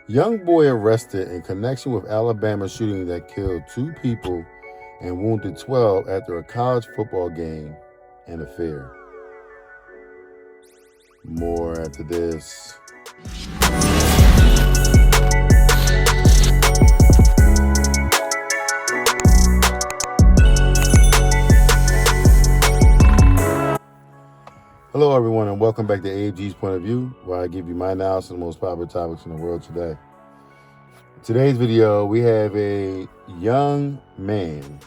Young boy arrested in connection with Alabama shooting that killed 2 people and wounded 12 after a college football game and affair. More after this. Hello, everyone, and welcome back to AG's Point of View, where I give you my analysis of the most popular topics in the world today. In today's video, we have a young man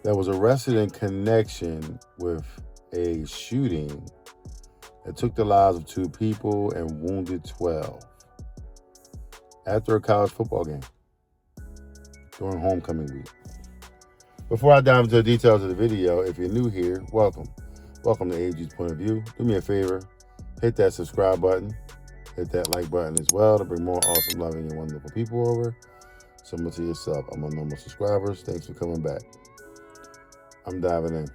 that was arrested in connection with a shooting that took the lives of 2 people and wounded 12 after a college football game during homecoming week. Before I dive into the details of the video, if you're new here, welcome. Welcome to AG's Point of View. Do me a favor, hit that subscribe button, hit that like button as well to bring more awesome, loving, and wonderful people over. Similar to yourself, I'm on normal subscribers. Thanks for coming back. I'm diving in.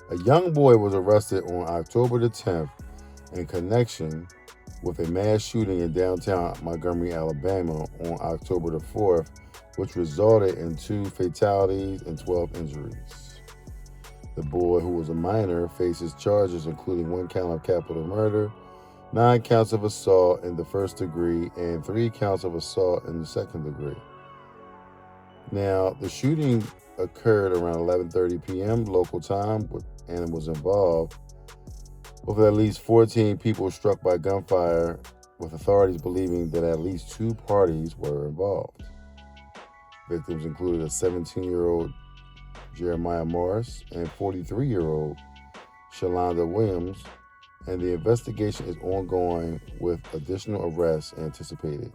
A young boy was arrested on October the 10th in connection with a mass shooting in downtown Montgomery, Alabama on October the 4th, which resulted in 2 fatalities and 12 injuries. The boy, who was a minor, faces charges including 1 count of capital murder, 9 counts of assault in the first degree, and 3 counts of assault in the second degree. Now, the shooting occurred around 11:30 p.m. local time, and it was involved with at least 14 people struck by gunfire, with authorities believing that at least 2 parties were involved. Victims included a 17-year-old Jeremiah Morris and 43-year-old Shalonda Williams, and the investigation is ongoing with additional arrests anticipated.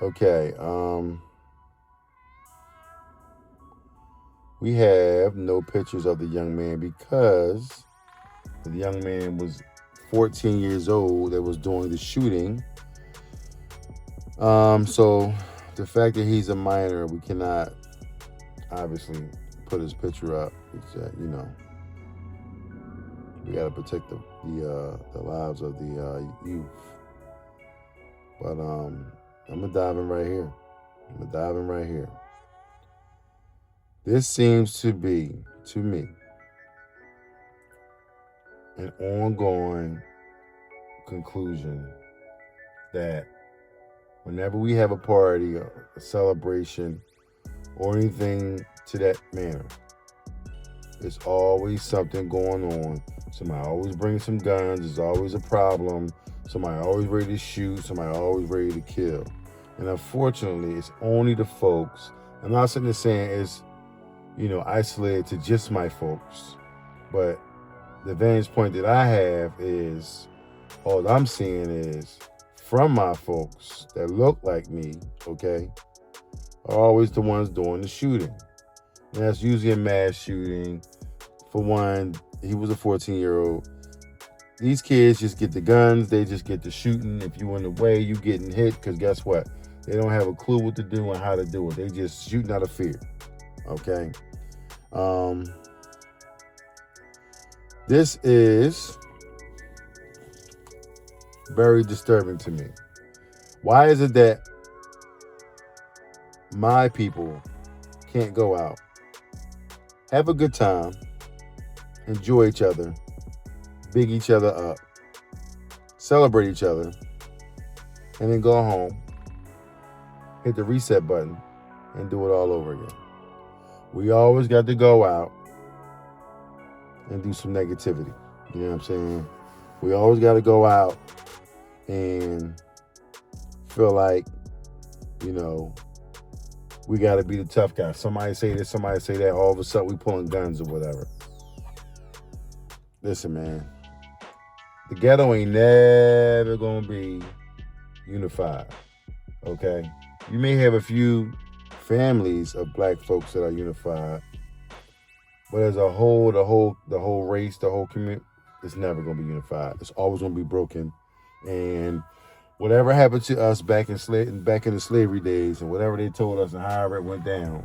Okay, we have no pictures of the young man because the young man was 14 years old that was doing the shooting. So the fact that he's a minor, we cannot obviously put his picture up. It's we got to protect the lives of the youth. But I'm gonna dive in right here. This seems to be, to me, an ongoing conclusion that whenever we have a party, a celebration, or anything to that manner, there's always something going on. Somebody always brings some guns. There's always a problem. Somebody always ready to shoot. Somebody always ready to kill. And unfortunately, it's only the folks. I'm not sitting there saying it's, isolated to just my folks. But the vantage point that I have is, all I'm seeing is from my folks that look like me, okay, are always the ones doing the shooting. And that's usually a mass shooting. For one, he was a 14-year-old. These kids just get the guns. They just get the shooting. If you in the way, you getting hit, because guess what? They don't have a clue what to do and how to do it. They just shooting out of fear, okay? This is very disturbing to me. Why is it that my people can't go out, have a good time, enjoy each other, big each other up, celebrate each other, and then go home, hit the reset button, and do it all over again? We always got to go out and do some negativity. You know what I'm saying? We always got to go out and feel like, we got to be the tough guy. Somebody say this, somebody say that. All of a sudden, we pulling guns or whatever. Listen, man. The ghetto ain't never going to be unified, okay? You may have a few families of black folks that are unified, but as a whole, the whole race, the whole community, it's never going to be unified. It's always going to be broken. And whatever happened to us back in the slavery days, and whatever they told us and however it went down,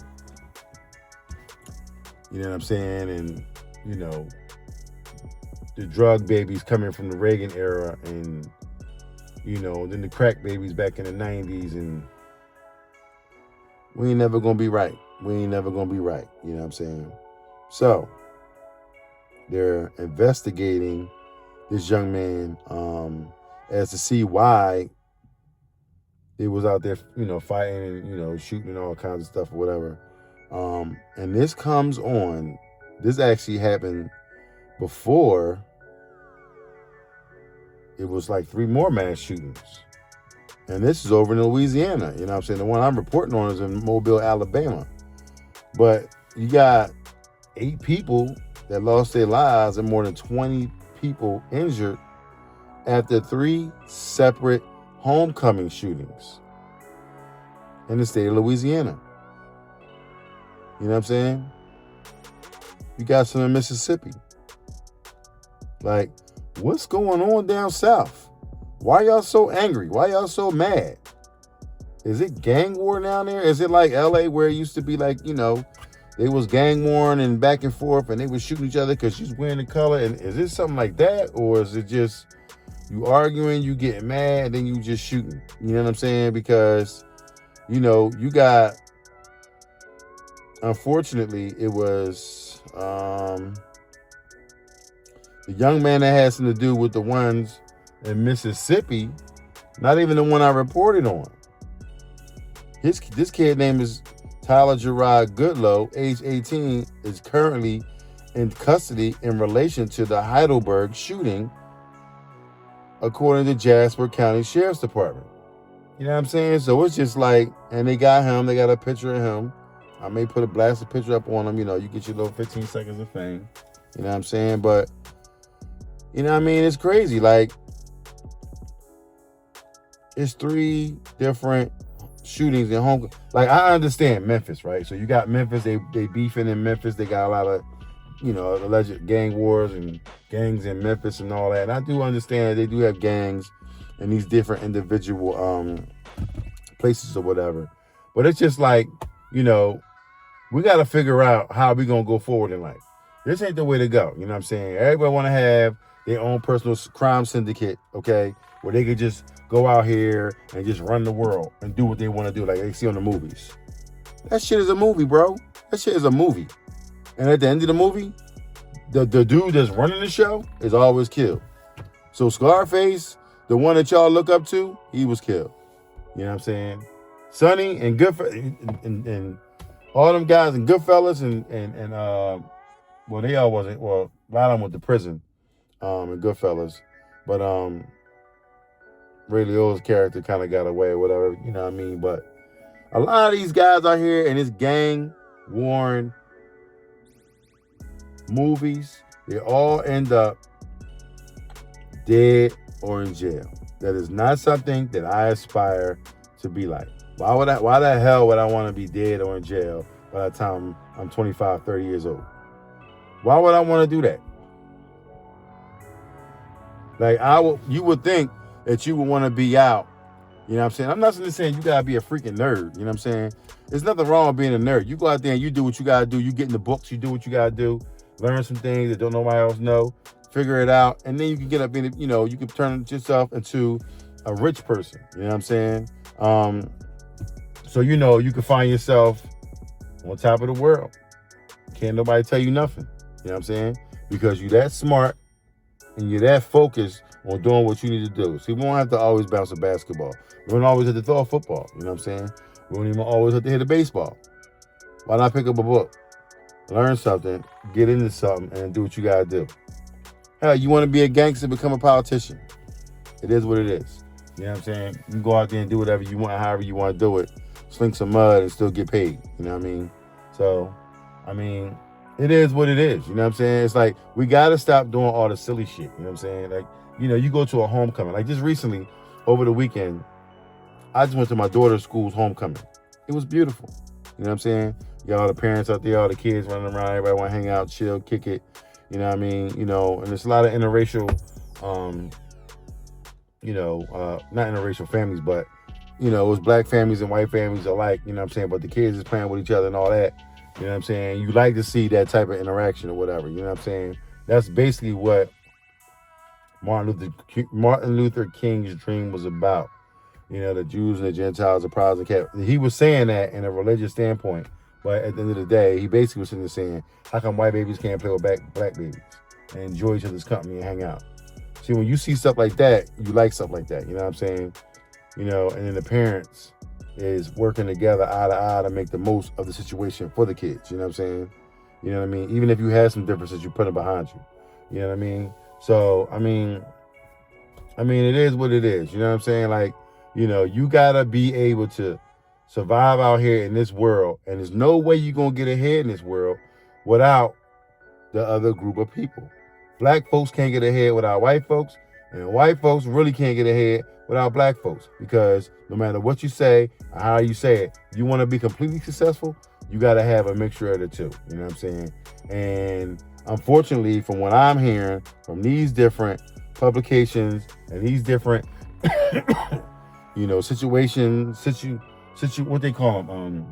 you know what I'm saying? And, the drug babies coming from the Reagan era and Then the crack babies back in the 90s, and we ain't never gonna be right. We ain't never gonna be right. You know what I'm saying? So they're investigating this young man as to see why he was out there, fighting and, shooting and all kinds of stuff or whatever. And this actually happened before it was like 3 more mass shootings. And this is over in Louisiana. You know what I'm saying? The one I'm reporting on is in Mobile, Alabama. But you got 8 people that lost their lives and more than 20 people injured after 3 separate homecoming shootings in the state of Louisiana. You know what I'm saying? You got some in Mississippi. Like, what's going on down south? Why y'all so angry? Why y'all so mad? Is it gang war down there? Is it like LA where it used to be like, they was gang warring and back and forth and they was shooting each other because she's wearing the color? And is it something like that? Or is it just you arguing, you getting mad, and then you just shooting? You know what I'm saying? Because, you got, unfortunately, it was the young man that has something to do with the ones in Mississippi, not even the one I reported on. This kid name is Tyler Gerard Goodlow, age 18, is currently in custody in relation to the Heidelberg shooting, according to Jasper County Sheriff's Department. You know what I'm saying? So it's just like, and they got a picture of him. I may put a blasted picture up on him, you get your little 15 seconds of fame. You know what I'm saying? But, it's crazy. Like, it's 3 different shootings in home. Like, I understand Memphis, right? So you got Memphis, they beefing in Memphis. They got a lot of, alleged gang wars and gangs in Memphis and all that. And I do understand they do have gangs in these different individual places or whatever. But it's just like, we got to figure out how we going to go forward in life. This ain't the way to go. You know what I'm saying? Everybody want to have their own personal crime syndicate, okay, where they could just go out here and just run the world and do what they want to do, like they see on the movies. That shit is a movie, bro. That shit is a movie. And at the end of the movie, the dude that's running the show is always killed. So Scarface, the one that y'all look up to, he was killed. You know what I'm saying? Sonny and Goodfellas and all them guys in Goodfellas and they all wasn't. Well, a lot of them went to prison in Goodfellas, but Ray Liotta's character kind of got away or whatever. You know what I mean? But a lot of these guys out here in this gang warring movies, they all end up dead or in jail. That is not something that I aspire to be like. Why the hell would I want to be dead or in jail by the time I'm 25, 30 years old? Why would I want to do that? Like, you would think that you would want to be out. You know what I'm saying? I'm not saying you got to be a freaking nerd. You know what I'm saying? There's nothing wrong with being a nerd. You go out there and you do what you got to do. You get in the books. You do what you got to do. Learn some things that don't nobody else know. Figure it out. And then you can get up in it. You can turn yourself into a rich person. You know what I'm saying? So, you can find yourself on top of the world. Can't nobody tell you nothing. You know what I'm saying? Because you're that smart and you're that focused on doing what you need to do. See, we don't have to always bounce a basketball. We don't always have to throw a football. You know what I'm saying? We don't even always have to hit a baseball. Why not pick up a book? Learn something, get into something, and do what you got to do. Hell, you want to be a gangster, become a politician. It is what it is. You know what I'm saying? You can go out there and do whatever you want, however you want to do it. Sling some mud and still get paid. You know what I mean? So, it is what it is. You know what I'm saying? It's like, we got to stop doing all the silly shit. You know what I'm saying? Like, you go to a homecoming. Like, just recently, over the weekend, I just went to my daughter's school's homecoming. It was beautiful. You know what I'm saying? You got all the parents out there, all the kids running around. Everybody want to hang out, chill, kick it. You know what I mean? And there's a lot of interracial, not interracial families, but, it was black families and white families alike. You know what I'm saying? But the kids is playing with each other and all that. You know what I'm saying? You like to see that type of interaction or whatever. You know what I'm saying? That's basically what Martin Luther King's dream was about. The Jews and the Gentiles, the proud and kept. He was saying that in a religious standpoint, but at the end of the day, he basically was sitting there saying, how come white babies can't play with black babies and enjoy each other's company and hang out? See, when you see stuff like that, you like stuff like that. You know what I'm saying? And then the parents is working together eye to eye to make the most of the situation for the kids. You know what I'm saying? You know what I mean? Even if you have some differences, you put them behind you. You know what I mean? So, I mean, it is what it is. You know what I'm saying? Like, you gotta be able to survive out here in this world, and there's no way you're gonna get ahead in this world without the other group of people. Black folks can't get ahead without white folks, and white folks really can't get ahead without black folks, because no matter what you say or how you say it, you want to be completely successful, you got to have a mixture of the two. You know what I'm saying? And unfortunately, from what I'm hearing from these different publications and these different situations, what they call them,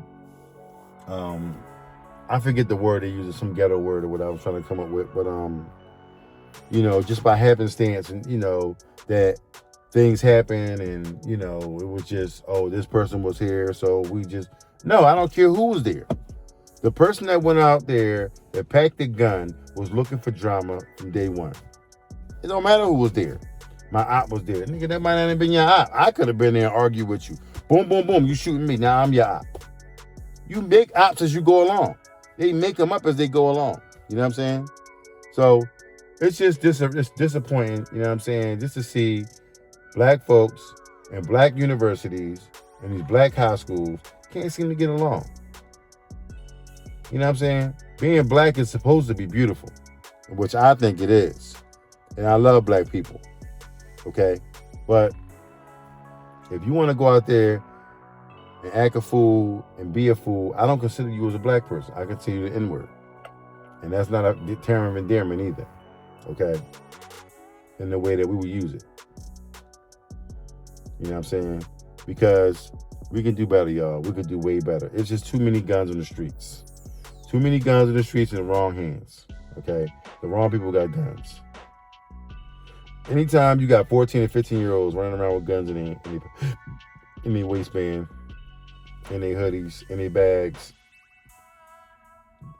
I forget the word they use, some ghetto word or what I was trying to come up with, but just by happenstance, and that things happen, and it was just, this person was here, so no, I don't care who was there. The person that went out there that packed the gun was looking for drama from day one. It don't matter who was there. My op was there. Nigga, that might not have been your op. I could have been there and argued with you. Boom, boom, boom. You shooting me. Now I'm your op. You make ops as you go along. They make them up as they go along. You know what I'm saying? So it's just it's disappointing, you know what I'm saying, just to see black folks and black universities and these black high schools can't seem to get along. You know what I'm saying? Being black is supposed to be beautiful, which I think it is. And I love black people. Okay? But if you want to go out there and act a fool and be a fool, I don't consider you as a black person. I consider you the N-word. And that's not a term of endearment either. Okay? In the way that we would use it. You know what I'm saying? Because we can do better, y'all. We could do way better. It's just too many guns on the streets. Too many guns in the streets in the wrong hands. Okay? The wrong people got guns. Anytime you got 14 and 15-year-olds running around with guns in their waistband, in their hoodies, in their bags,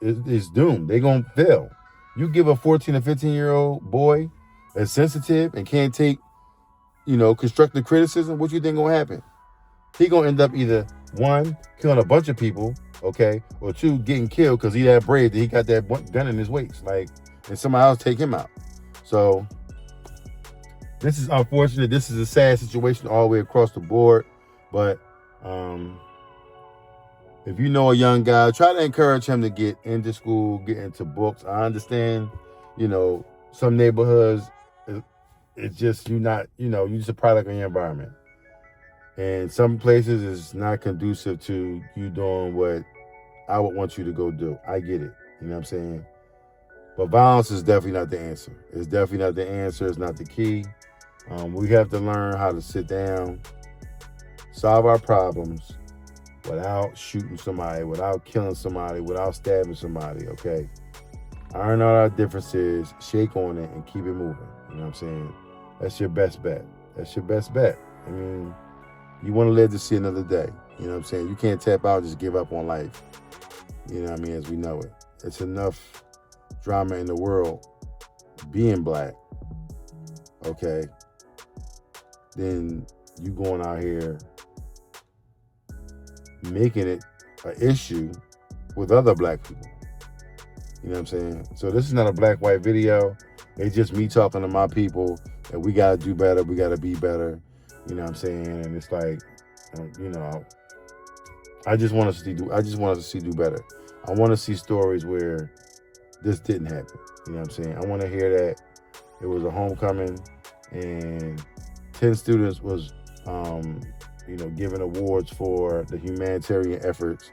it's doomed. They're going to fail. You give a 14 or 15-year-old boy that's sensitive and can't take, constructive criticism, what you think going to happen? He going to end up either, one, killing a bunch of people, okay, or two, getting killed because he that brave that he got that gun in his waist, and somebody else take him out. So this is unfortunate. This is a sad situation all the way across the board. But if you know a young guy, try to encourage him to get into school, get into books. I understand, some neighborhoods, it's just you're just a product of your environment. And some places is not conducive to you doing what I would want you to go do. I get it. You know what I'm saying? But violence is definitely not the answer. It's definitely not the answer. It's not the key. We have to learn how to sit down, solve our problems without shooting somebody, without killing somebody, without stabbing somebody, okay? Iron out our differences, shake on it, and keep it moving. You know what I'm saying? That's your best bet. That's your best bet. I mean, you want to live to see another day. You know what I'm saying? You can't tap out and just give up on life. You know what I mean? As we know it. It's enough drama in the world being black, okay? Then you going out here making it an issue with other black people. You know what I'm saying? So this is not a black-white video. It's just me talking to my people that we got to do better. We got to be better. You know what I'm saying? And it's like, I just want us to see do better. I want to see stories where this didn't happen. You know what I'm saying? I want to hear that it was a homecoming and 10 students was, given awards for the humanitarian efforts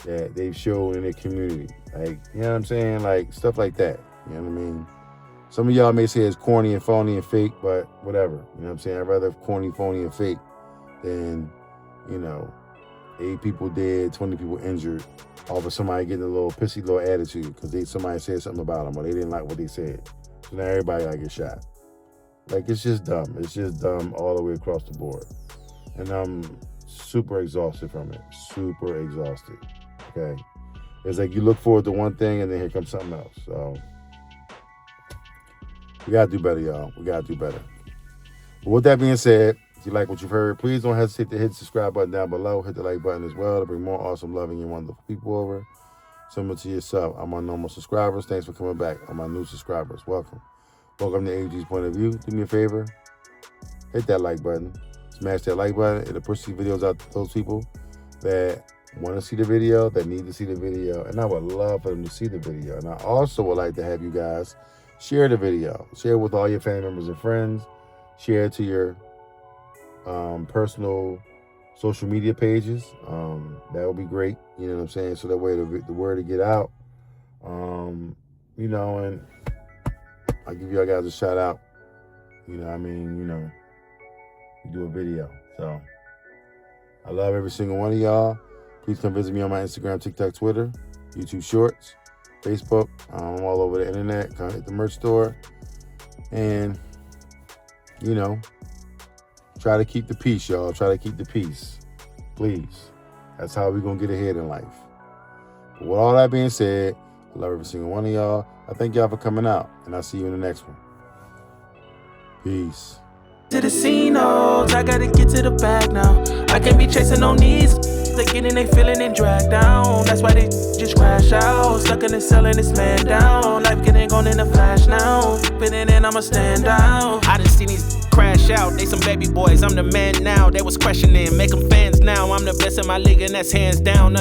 that they've shown in their community. Like, you know what I'm saying? Like, stuff like that. You know what I mean? Some of y'all may say it's corny and phony and fake, but whatever. You know what I'm saying? I'd rather have corny, phony, and fake than, 8 people dead, 20 people injured, all of somebody getting a little pissy little attitude because somebody said something about them or they didn't like what they said. So now everybody got to get shot. Like, it's just dumb. It's just dumb all the way across the board. And I'm super exhausted from it. Super exhausted. Okay? It's like you look forward to one thing and then here comes something else. So, we got to do better, y'all. We got to do better. But with that being said, if you like what you've heard, please don't hesitate to hit the subscribe button down below. Hit the like button as well to bring more awesome, loving, and wonderful people over. Similar to yourself, I'm on normal subscribers. Thanks for coming back. I'm my new subscribers. Welcome. Welcome to AG's Point of View. Do me a favor. Hit that like button. Smash that like button. It'll push these videos out to those people that want to see the video, that need to see the video. And I would love for them to see the video. And I also would like to have you guys share the video. Share it with all your family members and friends. Share it to your personal social media pages. That would be great. You know what I'm saying? So that way the word will get out. You know, and I'll give y'all guys a shout out. You know what I mean? You know, we do a video. So I love every single one of y'all. Please come visit me on my Instagram, TikTok, Twitter, YouTube Shorts, Facebook. I'm all over the internet. Come hit the merch store. And, you know, try to keep the peace, y'all. Try to keep the peace. Please. That's how we're going to get ahead in life. But with all that being said, I love every single one of y'all. I thank y'all for coming out. And I'll see you in the next one. Peace. To the casinos, I gotta get to the bag now. I can't be chasing on these. They getting they feeling and dragged down. That's why they just crash out. Stuck in the cell and it's man down. Life getting gone in a flash now. Fitting in, I'ma stand down. I done seen these crash out. They some baby boys, I'm the man now. They was questioning, make them fans now. I'm the best in my league and that's hands down.